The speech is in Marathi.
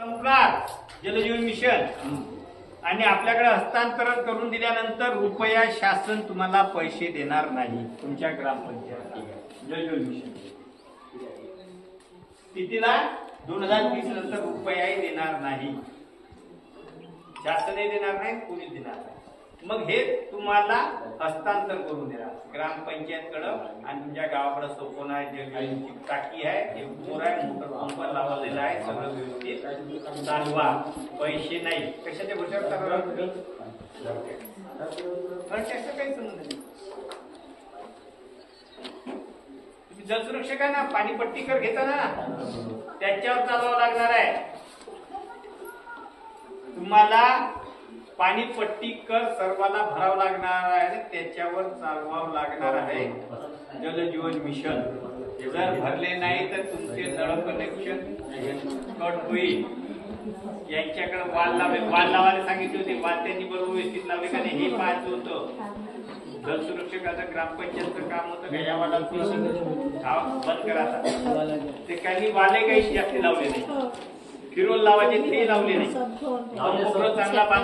जलजीवन मिशन आणि आपल्याकडे हस्तांतरण करून दिल्यानंतर रुपया शासन तुम्हाला पैसे देणार नाही तुमच्या ग्रामपंचायत जलजीवन मिशन कितीला 2020 नंतर रुपयाही देणार नाही, शासनही देणार नाही, कोणी देणार नाही। मग हे तुम्हाला हस्तांतर करून देणार ग्रामपंचायतकडे आणि तुमच्या गावाकडे सोपवणार जलजीवनची टाकी आहे, हे बोर आहे, मोटर पंप लावलेला आहे, सगळं व्यवस्थित चालवा, पैसे नाही कशाच्या भरोश्यावर चालवा त्याचा काही संबंध नाही। जल सुरक्षक आहे ना, पाणी पट्टी कर घेता ना, त्याच्यावर चालवावं लागणार आहे तुम्हाला। पाणी पट्टी कर सर्वांना भरावं लागणार आहे, त्याच्यावर चालवावं लागणार आहे जलजीवन मिशन। जर भरले नाही तर तुमचे नळ कनेक्शन कट होईल। यांच्याकडे वाल लावायला सांगितले होते, वाल त्यांनी बरोबर व्यवस्थित लावले का नाही हे पाहायचं होतं। जल सुरक्षकाचं ग्रामपंचायतचं काम होतं का या वालाला बंद करायचा, ते काही वाले काही जास्त लावले नाही, फिरोल लावायचे ते लावले नाही, चांगला